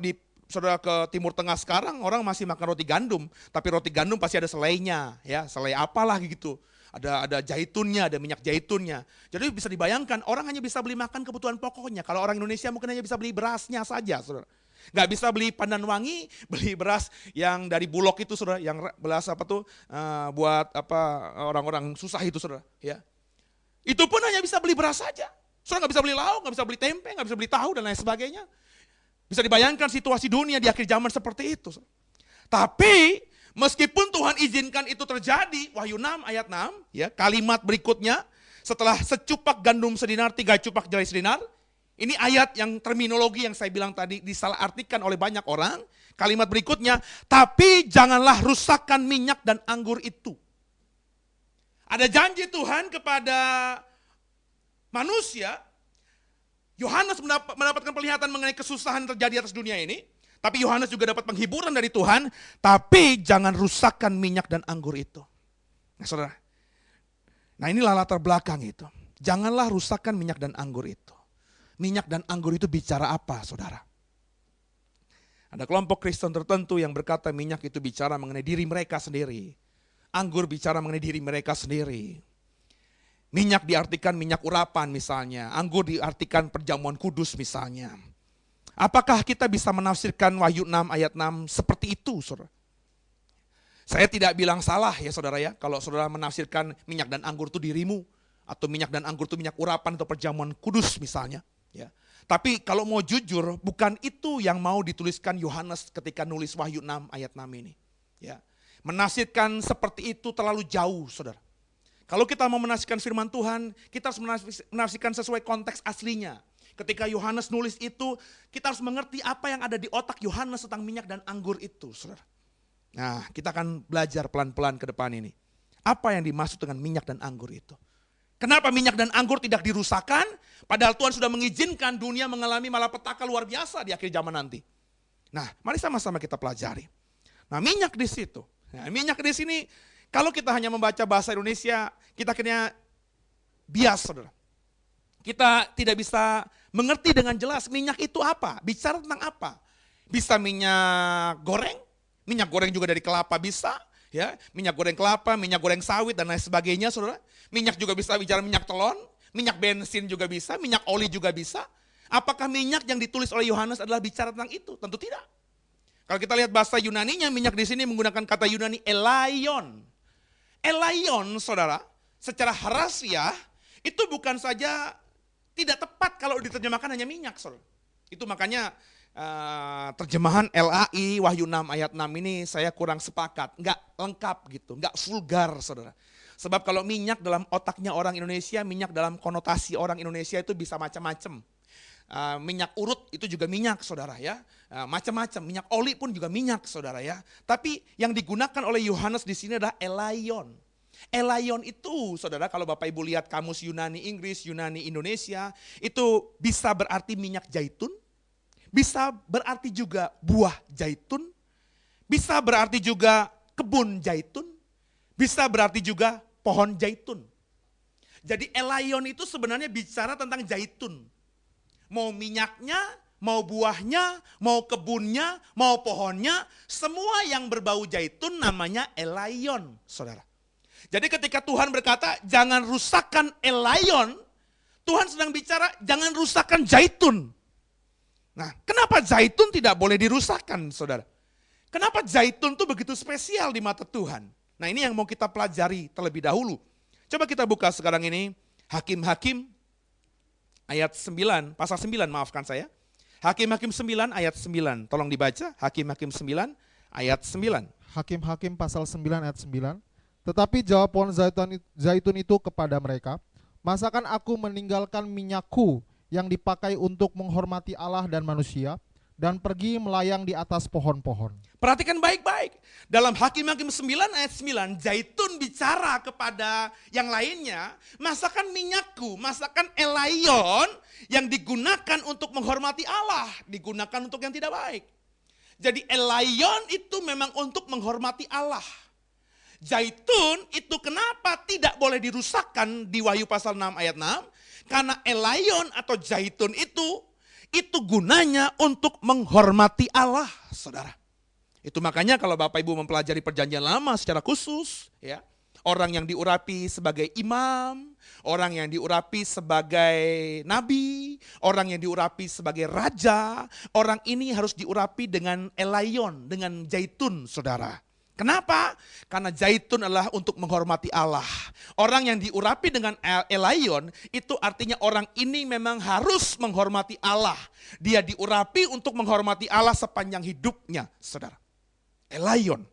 di saudara ke Timur Tengah sekarang orang masih makan roti gandum, tapi roti gandum pasti ada selainya, ya selai apalah gitu. Ada jaitunnya, ada minyak jaitunnya. Jadi bisa dibayangkan orang hanya bisa beli makan kebutuhan pokoknya. Kalau orang Indonesia mungkin hanya bisa beli berasnya saja, saudara. Nggak bisa beli pandan wangi, beli beras yang dari Bulog itu, saudara, yang beras apa tuh buat apa orang-orang susah itu, saudara. Ya, itu pun hanya bisa beli beras saja. Saudara nggak bisa beli lauk, nggak bisa beli tempe, nggak bisa beli tahu dan lain sebagainya. Bisa dibayangkan situasi dunia di akhir zaman seperti itu. Tapi meskipun Tuhan izinkan itu terjadi, Wahyu 6 ayat 6, ya, kalimat berikutnya, setelah secupak gandum sedinar, 3 cupak jelai sedinar, ini ayat yang terminologi yang saya bilang tadi disalahartikan oleh banyak orang. Kalimat berikutnya, tapi janganlah rusakkan minyak dan anggur itu. Ada janji Tuhan kepada manusia. Yohanes mendapatkan penglihatan mengenai kesusahan yang terjadi atas dunia ini. Tapi Yohanes juga dapat penghiburan dari Tuhan. Tapi jangan rusakkan minyak dan anggur itu. Nah saudara, nah inilah latar belakang itu. Janganlah rusakkan minyak dan anggur itu. Minyak dan anggur itu bicara apa saudara? Ada kelompok Kristen tertentu yang berkata minyak itu bicara mengenai diri mereka sendiri. Anggur bicara mengenai diri mereka sendiri. Minyak diartikan minyak urapan misalnya, anggur diartikan perjamuan kudus misalnya. Apakah kita bisa menafsirkan Wahyu 6 ayat 6 seperti itu, saudara? Saya tidak bilang salah ya saudara ya, kalau saudara menafsirkan minyak dan anggur itu dirimu, atau minyak dan anggur itu minyak urapan atau perjamuan kudus misalnya. Ya. Tapi kalau mau jujur, bukan itu yang mau dituliskan Yohanes ketika nulis Wahyu 6 ayat 6 ini. Ya. Menafsirkan seperti itu terlalu jauh, saudara. Kalau kita mau menafsirkan firman Tuhan, kita harus menafsirkan sesuai konteks aslinya. Ketika Yohanes nulis itu, kita harus mengerti apa yang ada di otak Yohanes tentang minyak dan anggur itu, saudara. Nah, kita akan belajar pelan-pelan ke depan ini. Apa yang dimaksud dengan minyak dan anggur itu? Kenapa minyak dan anggur tidak dirusakkan? Padahal Tuhan sudah mengizinkan dunia mengalami malapetaka luar biasa di akhir zaman nanti. Nah, mari sama-sama kita pelajari. Nah, minyak di situ. Nah, minyak di sini, kalau kita hanya membaca bahasa Indonesia, kita akhirnya bias, saudara. Kita tidak bisa mengerti dengan jelas minyak itu apa, bicara tentang apa. Bisa minyak goreng juga dari kelapa bisa. Ya, minyak goreng kelapa, minyak goreng sawit dan lain sebagainya, saudara. Minyak juga bisa bicara minyak telon, minyak bensin juga bisa, minyak oli juga bisa. Apakah minyak yang ditulis oleh Yohanes adalah bicara tentang itu? Tentu tidak. Kalau kita lihat bahasa Yunaninya, minyak di sini menggunakan kata Yunani elaion. Elaion, saudara, secara harafiah itu bukan saja tidak tepat kalau diterjemahkan hanya minyak, saudara. Itu makanya terjemahan LAI Wahyu 6 ayat 6 ini saya kurang sepakat, enggak lengkap gitu, enggak vulgar, saudara. Sebab kalau minyak dalam otaknya orang Indonesia, minyak dalam konotasi orang Indonesia itu bisa macam-macam. Minyak urut itu juga minyak, saudara ya. Macam-macam, minyak oli pun juga minyak, saudara ya. Tapi yang digunakan oleh Yohanes di sini adalah elaion. Elaion itu, saudara, kalau Bapak Ibu lihat kamus Yunani Inggris, Yunani Indonesia, itu bisa berarti minyak zaitun. Bisa berarti juga buah zaitun, bisa berarti juga kebun zaitun, bisa berarti juga pohon zaitun. Jadi elaion itu sebenarnya bicara tentang zaitun. Mau minyaknya, mau buahnya, mau kebunnya, mau pohonnya, semua yang berbau zaitun namanya elaion, saudara. Jadi ketika Tuhan berkata jangan rusakkan elaion, Tuhan sedang bicara jangan rusakkan zaitun. Nah, kenapa zaitun tidak boleh dirusakkan, saudara? Kenapa zaitun itu begitu spesial di mata Tuhan? Nah, ini yang mau kita pelajari terlebih dahulu. Coba kita buka sekarang ini Hakim-Hakim ayat 9, pasal 9, maafkan saya. Hakim-Hakim 9 ayat 9, tolong dibaca. Hakim-Hakim 9 ayat 9. Hakim-Hakim pasal 9 ayat 9. Tetapi jawab pohon zaitun itu kepada mereka, masakan aku meninggalkan minyakku yang dipakai untuk menghormati Allah dan manusia, dan pergi melayang di atas pohon-pohon. Perhatikan baik-baik. Dalam Hakim-Hakim 9 ayat 9, zaitun bicara kepada yang lainnya, masakan minyakku, masakan elaion yang digunakan untuk menghormati Allah, digunakan untuk yang tidak baik. Jadi elaion itu memang untuk menghormati Allah. Zaitun itu kenapa tidak boleh dirusakkan di Wahyu pasal 6 ayat 6? Karena elaion atau zaitun itu gunanya untuk menghormati Allah, saudara. Itu makanya kalau Bapak Ibu mempelajari perjanjian lama secara khusus, ya, orang yang diurapi sebagai imam, orang yang diurapi sebagai nabi, orang yang diurapi sebagai raja, orang ini harus diurapi dengan elaion, dengan zaitun, saudara. Kenapa? Karena zaitun adalah untuk menghormati Allah. Orang yang diurapi dengan elaion itu artinya orang ini memang harus menghormati Allah. Dia diurapi untuk menghormati Allah sepanjang hidupnya, saudara. Elaion.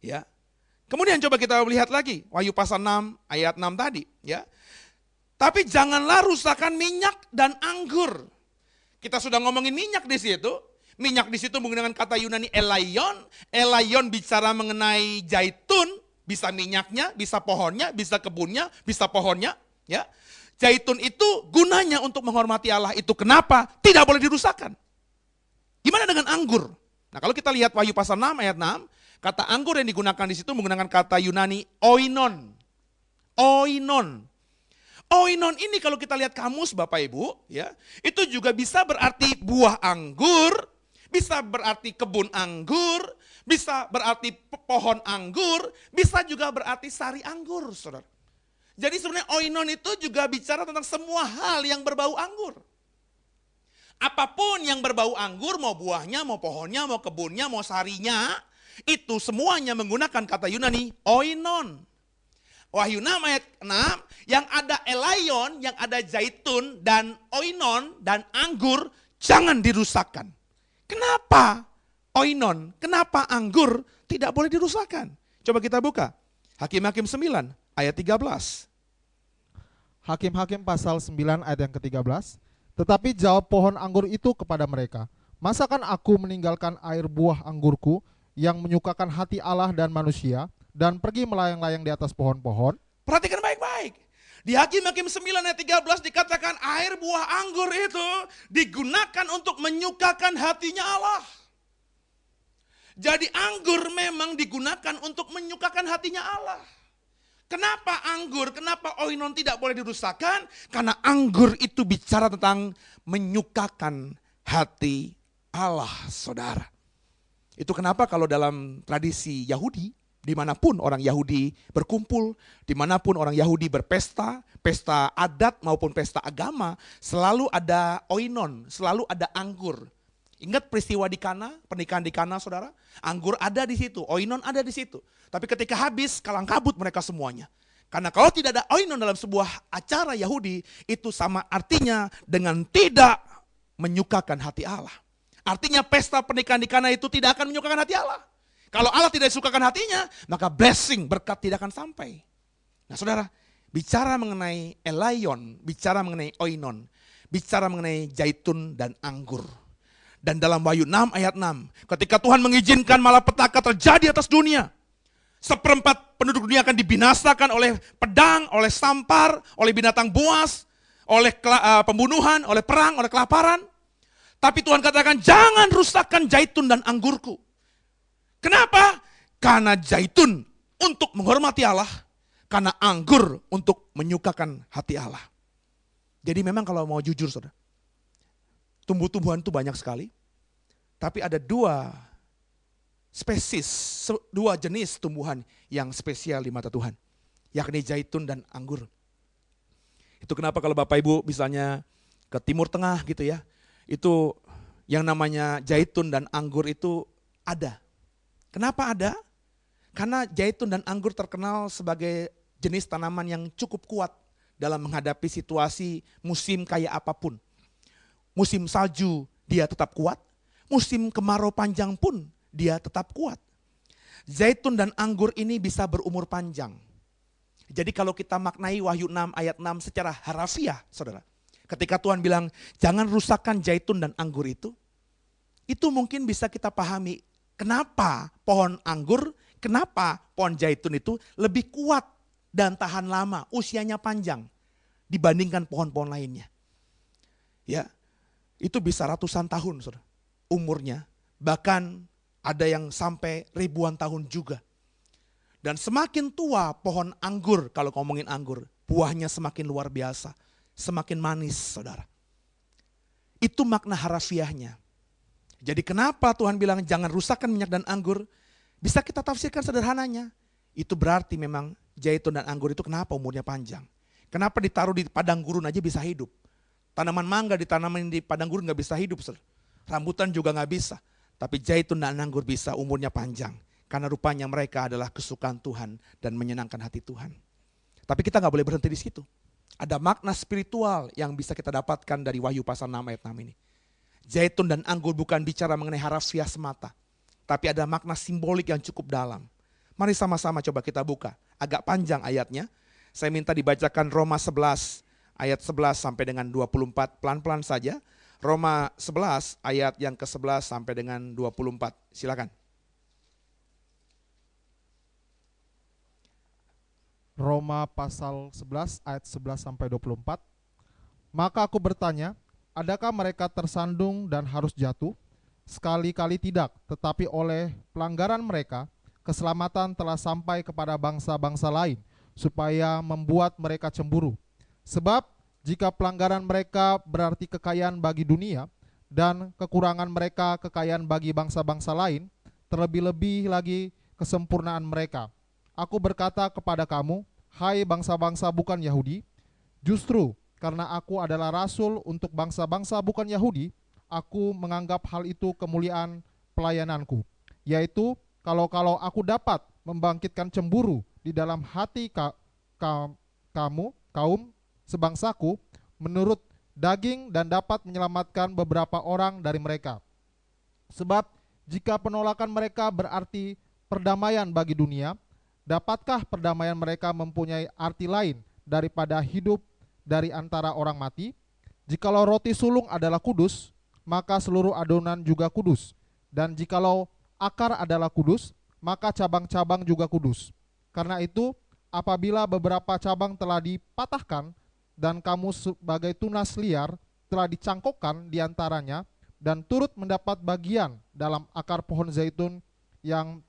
Ya. Kemudian coba kita lihat lagi Wahyu pasal 6 ayat 6 tadi, ya. Tapi janganlah rusakkan minyak dan anggur. Kita sudah ngomongin minyak di situ. Minyak di situ menggunakan kata Yunani elaion. Elaion bicara mengenai zaitun, bisa minyaknya, bisa pohonnya, bisa kebunnya, bisa pohonnya, ya. Zaitun itu gunanya untuk menghormati Allah. Itu kenapa tidak boleh dirusakkan. Gimana dengan anggur? Nah, kalau kita lihat Wahyu pasal 6 ayat 6, kata anggur yang digunakan di situ menggunakan kata Yunani oinon. Oinon. Oinon ini kalau kita lihat kamus Bapak Ibu, ya, itu juga bisa berarti buah anggur, bisa berarti kebun anggur, bisa berarti pohon anggur, bisa juga berarti sari anggur, saudara. Jadi sebenarnya oinon itu juga bicara tentang semua hal yang berbau anggur. Apapun yang berbau anggur, mau buahnya, mau pohonnya, mau kebunnya, mau sarinya, itu semuanya menggunakan kata Yunani oinon. Wahyu 6 ayat 6, yang ada elaion, yang ada zaitun dan oinon dan anggur, jangan dirusakkan. Kenapa oinon, kenapa anggur tidak boleh dirusakkan? Coba kita buka. Hakim-Hakim 9 ayat 13. Hakim-Hakim pasal 9 ayat yang ke-13. Tetapi jawab pohon anggur itu kepada mereka, masakan aku meninggalkan air buah anggurku yang menyukakan hati Allah dan manusia, dan pergi melayang-layang di atas pohon-pohon? Perhatikan baik-baik. Di Hakim-Hakim 9 ayat 13 dikatakan air buah anggur itu digunakan untuk menyukakan hatinya Allah. Jadi anggur memang digunakan untuk menyukakan hatinya Allah. Kenapa anggur, kenapa oinon tidak boleh dirusakkan? Karena anggur itu bicara tentang menyukakan hati Allah, saudara. Itu kenapa kalau dalam tradisi Yahudi, dimanapun orang Yahudi berkumpul, dimanapun orang Yahudi berpesta, pesta adat maupun pesta agama, selalu ada oinon, selalu ada anggur. Ingat peristiwa di Kana, pernikahan di Kana, saudara? Anggur ada di situ, oinon ada di situ. Tapi ketika habis, kalang kabut mereka semuanya. Karena kalau tidak ada oinon dalam sebuah acara Yahudi, itu sama artinya dengan tidak menyukakan hati Allah. Artinya pesta pernikahan di Kana itu tidak akan menyukakan hati Allah. Kalau Allah tidak sukakan hatinya, maka blessing, berkat tidak akan sampai. Nah saudara, bicara mengenai elaion, bicara mengenai oinon, bicara mengenai zaitun dan anggur. Dan dalam Wahyu 6 ayat 6, ketika Tuhan mengizinkan malapetaka terjadi atas dunia, 1/4 penduduk dunia akan dibinasakan oleh pedang, oleh sampar, oleh binatang buas, oleh pembunuhan, oleh perang, oleh kelaparan. Tapi Tuhan katakan, jangan rusakkan zaitun dan anggurku. Kenapa? Karena zaitun untuk menghormati Allah, karena anggur untuk menyukakan hati Allah. Jadi memang kalau mau jujur saudara, tumbuh-tumbuhan itu banyak sekali, tapi ada dua spesies, dua jenis tumbuhan yang spesial di mata Tuhan, yakni zaitun dan anggur. Itu kenapa kalau Bapak Ibu misalnya ke Timur Tengah gitu ya, itu yang namanya zaitun dan anggur itu ada. Kenapa ada? Karena zaitun dan anggur terkenal sebagai jenis tanaman yang cukup kuat dalam menghadapi situasi musim kayak apapun. Musim salju dia tetap kuat, musim kemarau panjang pun dia tetap kuat. Zaitun dan anggur ini bisa berumur panjang. Jadi kalau kita maknai Wahyu 6 ayat 6 secara harafiah, saudara. Ketika Tuhan bilang jangan rusakkan zaitun dan anggur itu mungkin bisa kita pahami kenapa pohon anggur, kenapa pohon zaitun itu lebih kuat dan tahan lama, usianya panjang dibandingkan pohon-pohon lainnya. Ya, itu bisa ratusan tahun saudara, umurnya, bahkan ada yang sampai ribuan tahun juga. Dan semakin tua pohon anggur, kalau ngomongin anggur, buahnya semakin luar biasa, semakin manis saudara. Itu makna harafiahnya. Jadi kenapa Tuhan bilang jangan rusakkan minyak dan anggur, bisa kita tafsirkan sederhananya. Itu berarti memang zaitun dan anggur itu kenapa umurnya panjang. Kenapa ditaruh di padang gurun aja bisa hidup. Tanaman mangga ditanamin di padang gurun gak bisa hidup. Rambutan juga gak bisa. Tapi zaitun dan anggur bisa umurnya panjang. Karena rupanya mereka adalah kesukaan Tuhan dan menyenangkan hati Tuhan. Tapi kita gak boleh berhenti di situ. Ada makna spiritual yang bisa kita dapatkan dari Wahyu pasal 6 ayat 6 ini. Zaitun dan anggur bukan bicara mengenai harafiah semata. Tapi ada makna simbolik yang cukup dalam. Mari sama-sama coba kita buka. Agak panjang ayatnya. Saya minta dibacakan Roma 11 ayat 11 sampai dengan 24. Pelan-pelan saja. Roma 11 ayat yang ke-11 sampai dengan 24. Silakan. Roma pasal 11 ayat 11 sampai 24. Maka aku bertanya, adakah mereka tersandung dan harus jatuh? Sekali-kali tidak, tetapi oleh pelanggaran mereka, keselamatan telah sampai kepada bangsa-bangsa lain, supaya membuat mereka cemburu. Sebab jika pelanggaran mereka berarti kekayaan bagi dunia, dan kekurangan mereka kekayaan bagi bangsa-bangsa lain, terlebih-lebih lagi kesempurnaan mereka. Aku berkata kepada kamu, hai bangsa-bangsa bukan Yahudi, justru karena aku adalah rasul untuk bangsa-bangsa bukan Yahudi, aku menganggap hal itu kemuliaan pelayananku. Yaitu kalau aku dapat membangkitkan cemburu di dalam hati kaum sebangsaku menurut daging dan dapat menyelamatkan beberapa orang dari mereka. Sebab jika penolakan mereka berarti perdamaian bagi dunia, dapatkah perdamaian mereka mempunyai arti lain daripada hidup dari antara orang mati? Jikalau roti sulung adalah kudus, maka seluruh adonan juga kudus. Dan jikalau akar adalah kudus, maka cabang-cabang juga kudus. Karena itu, apabila beberapa cabang telah dipatahkan, dan kamu sebagai tunas liar telah dicangkokkan di antaranya, dan turut mendapat bagian dalam akar pohon zaitun yang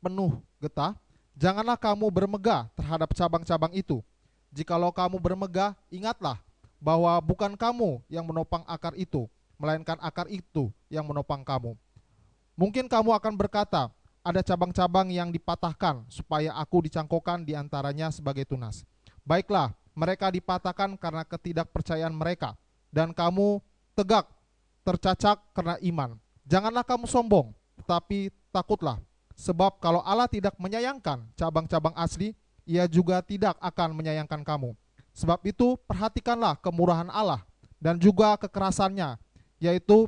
penuh getah, janganlah kamu bermegah terhadap cabang-cabang itu. Jikalau kamu bermegah, ingatlah bahwa bukan kamu yang menopang akar itu, melainkan akar itu yang menopang kamu. Mungkin kamu akan berkata, ada cabang-cabang yang dipatahkan supaya aku dicangkokkan di antaranya sebagai tunas. Baiklah, mereka dipatahkan karena ketidakpercayaan mereka, dan kamu tegak tercacak karena iman. Janganlah kamu sombong, tetapi takutlah, sebab kalau Allah tidak menyayangkan cabang-cabang asli, Ia juga tidak akan menyayangkan kamu. Sebab itu perhatikanlah kemurahan Allah dan juga kekerasannya, yaitu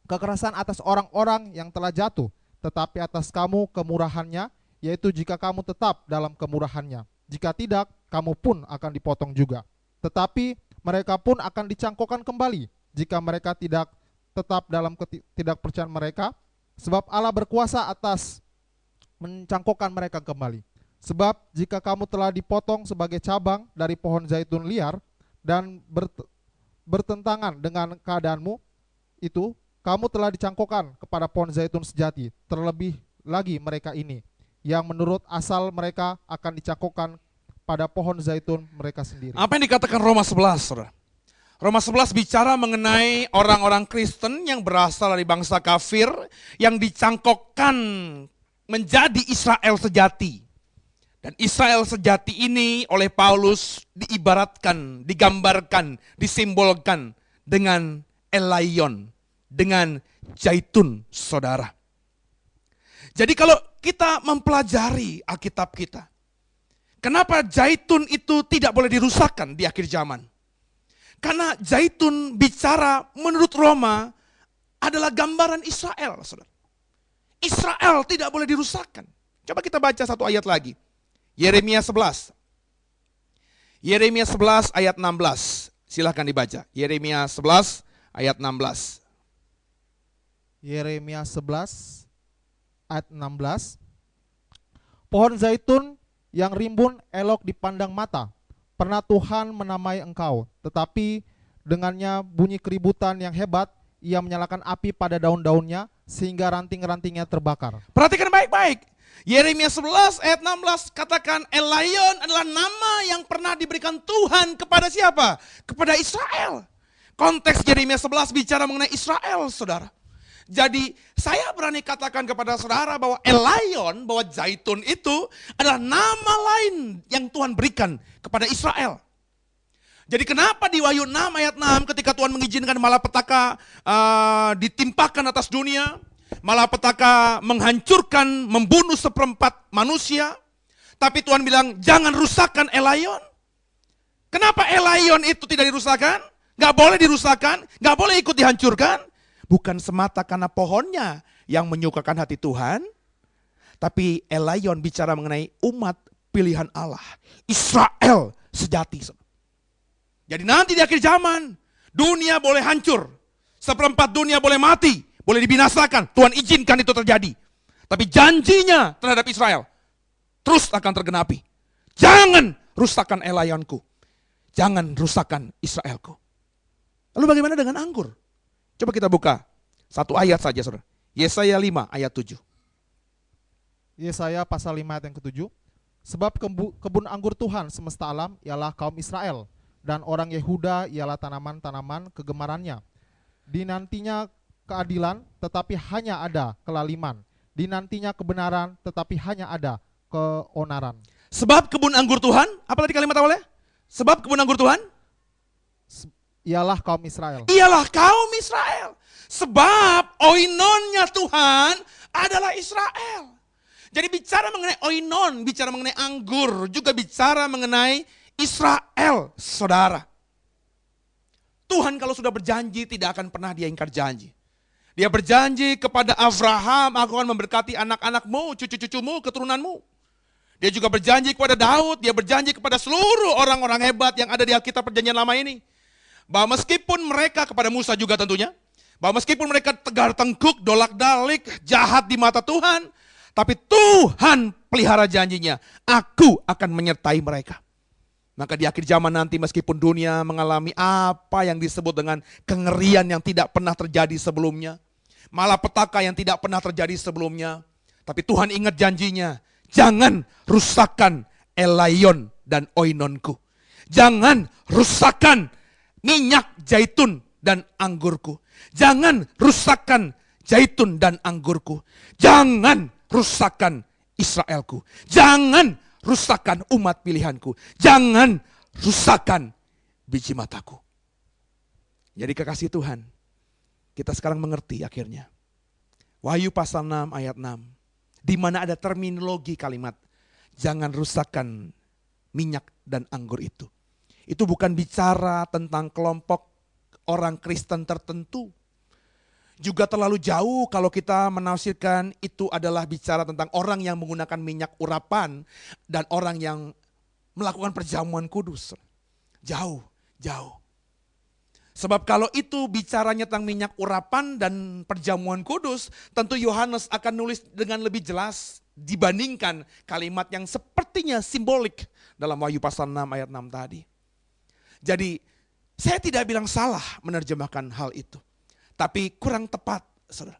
kekerasan atas orang-orang yang telah jatuh, tetapi atas kamu kemurahannya, yaitu jika kamu tetap dalam kemurahannya. Jika tidak, kamu pun akan dipotong juga. Tetapi mereka pun akan dicangkokkan kembali jika mereka tidak tetap dalam ketidakpercayaan mereka, sebab Allah berkuasa atas mencangkokkan mereka kembali. Sebab jika kamu telah dipotong sebagai cabang dari pohon zaitun liar dan bertentangan dengan keadaanmu itu, kamu telah dicangkokkan kepada pohon zaitun sejati. Terlebih lagi mereka ini, yang menurut asal mereka akan dicangkokkan pada pohon zaitun mereka sendiri. Apa yang dikatakan Roma 11, saudara? Roma 11 bicara mengenai orang-orang Kristen yang berasal dari bangsa kafir yang dicangkokkan menjadi Israel sejati. Dan Israel sejati ini oleh Paulus diibaratkan, digambarkan, disimbolkan dengan elaion, dengan zaitun, saudara. Jadi kalau kita mempelajari Alkitab kita, kenapa zaitun itu tidak boleh dirusakkan di akhir zaman? Karena zaitun bicara menurut Roma adalah gambaran Israel, saudara. Israel tidak boleh dirusakkan. Coba kita baca satu ayat lagi. Yeremia 11. Yeremia 11 ayat 16. Silahkan dibaca. Yeremia 11 ayat 16. Yeremia 11 ayat 16. Pohon zaitun yang rimbun elok dipandang mata, pernah Tuhan menamai engkau, tetapi dengannya bunyi keributan yang hebat, Ia menyalakan api pada daun-daunnya, sehingga ranting-rantingnya terbakar. Perhatikan baik-baik. Yeremia 11 ayat 16 katakan elaion adalah nama yang pernah diberikan Tuhan kepada siapa? Kepada Israel. Konteks Yeremia 11 bicara mengenai Israel, saudara. Jadi saya berani katakan kepada saudara bahwa elaion, bahwa zaitun itu adalah nama lain yang Tuhan berikan kepada Israel. Jadi kenapa di Wahyu 6 ayat 6 ketika Tuhan mengizinkan malapetaka ditimpakan atas dunia, malapetaka menghancurkan, membunuh seperempat manusia, tapi Tuhan bilang jangan rusakkan elaion. Kenapa elaion itu tidak dirusakkan? Gak boleh dirusakkan, gak boleh ikut dihancurkan. Bukan semata karena pohonnya yang menyukakan hati Tuhan, tapi elaion bicara mengenai umat pilihan Allah, Israel sejati. Jadi nanti di akhir zaman, dunia boleh hancur, seperempat dunia boleh mati, boleh dibinasakan, Tuhan izinkan itu terjadi. Tapi janjinya terhadap Israel terus akan tergenapi. Jangan rusakkan elaionku, jangan rusakkan Israelku. Lalu bagaimana dengan anggur? Coba kita buka satu ayat saja, saudara. Yesaya 5 ayat 7. Yesaya pasal 5 ayat yang ke-7. Sebab kebun anggur Tuhan semesta alam ialah kaum Israel, dan orang Yehuda ialah tanaman-tanaman kegemarannya. Dinantinya keadilan, tetapi hanya ada kelaliman. Dinantinya kebenaran, tetapi hanya ada keonaran. Sebab kebun anggur Tuhan, apa tadi kalimat awalnya? Sebab kebun anggur Tuhan ialah kaum Israel. Ialah kaum Israel. Sebab oinonnya Tuhan adalah Israel. Jadi bicara mengenai oinon, bicara mengenai anggur, juga bicara mengenai Israel, saudara. Tuhan kalau sudah berjanji tidak akan pernah dia ingkar janji. Dia berjanji kepada Abraham, aku akan memberkati anak-anakmu, cucu-cucumu, keturunanmu. Dia juga berjanji kepada Daud, dia berjanji kepada seluruh orang-orang hebat yang ada di Alkitab Perjanjian Lama ini. Bahwa meskipun mereka, kepada Musa juga tentunya, bahwa meskipun mereka tegar tengkuk, dolak-dalik, jahat di mata Tuhan, tapi Tuhan pelihara janjinya, aku akan menyertai mereka. Maka di akhir zaman nanti meskipun dunia mengalami apa yang disebut dengan kengerian yang tidak pernah terjadi sebelumnya, malapetaka yang tidak pernah terjadi sebelumnya, tapi Tuhan ingat janjinya, jangan rusakkan Elayon dan oinonku. Jangan rusakkan minyak zaitun dan anggurku. Jangan rusakkan zaitun dan anggurku. Jangan rusakkan Israelku. Jangan rusakkan umat pilihanku. Jangan rusakkan biji mataku. Jadi kekasih Tuhan, kita sekarang mengerti akhirnya. Wahyu pasal 6 ayat 6. Di mana ada terminologi kalimat, jangan rusakkan minyak dan anggur itu. Itu bukan bicara tentang kelompok orang Kristen tertentu. Juga terlalu jauh kalau kita menafsirkan itu adalah bicara tentang orang yang menggunakan minyak urapan dan orang yang melakukan perjamuan kudus. Jauh, jauh. Sebab kalau itu bicaranya tentang minyak urapan dan perjamuan kudus, tentu Yohanes akan nulis dengan lebih jelas dibandingkan kalimat yang sepertinya simbolik dalam Wahyu pasal 6 ayat 6 tadi. Jadi saya tidak bilang salah menerjemahkan hal itu. Tapi kurang tepat, saudara.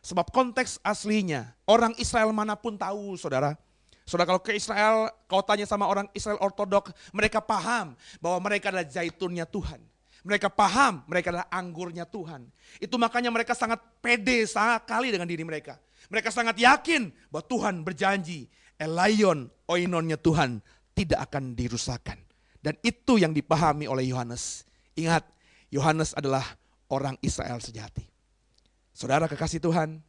Sebab konteks aslinya, orang Israel manapun tahu, saudara. Saudara kalau ke Israel, kau tanya sama orang Israel ortodok, mereka paham bahwa mereka adalah zaitunnya Tuhan. Mereka paham, mereka adalah anggurnya Tuhan. Itu makanya mereka sangat pede sekali dengan diri mereka. Mereka sangat yakin bahwa Tuhan berjanji, Elayon, oinonnya Tuhan tidak akan dirusakkan. Dan itu yang dipahami oleh Yohanes. Ingat, Yohanes adalah orang Israel sejati. Saudara kekasih Tuhan,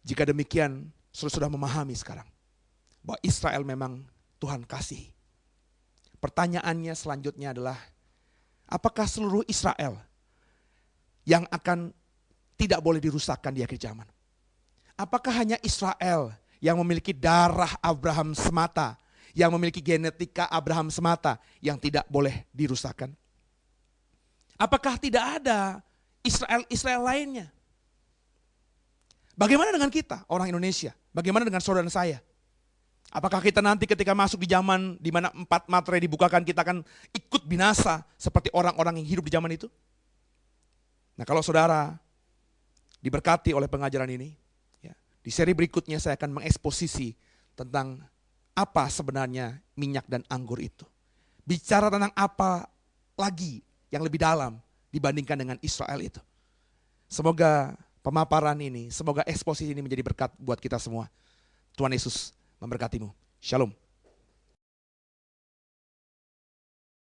jika demikian, sudah memahami sekarang bahwa Israel memang Tuhan kasih. Pertanyaannya selanjutnya adalah, apakah seluruh Israel yang akan tidak boleh dirusakkan di akhir zaman? Apakah hanya Israel yang memiliki darah Abraham semata, yang memiliki genetika Abraham semata yang tidak boleh dirusakkan? Apakah tidak ada Israel lainnya? Bagaimana dengan kita, orang Indonesia? Bagaimana dengan saudara saya? Apakah kita nanti ketika masuk di zaman di mana 4 materai dibukakan, kita akan ikut binasa seperti orang-orang yang hidup di zaman itu? Nah, kalau saudara diberkati oleh pengajaran ini, ya, di seri berikutnya saya akan mengeksposisi tentang apa sebenarnya minyak dan anggur itu. Bicara tentang apa lagi yang lebih dalam dibandingkan dengan Israel itu. Semoga pemaparan ini, semoga eksposisi ini menjadi berkat buat kita semua. Tuhan Yesus memberkatimu. Shalom.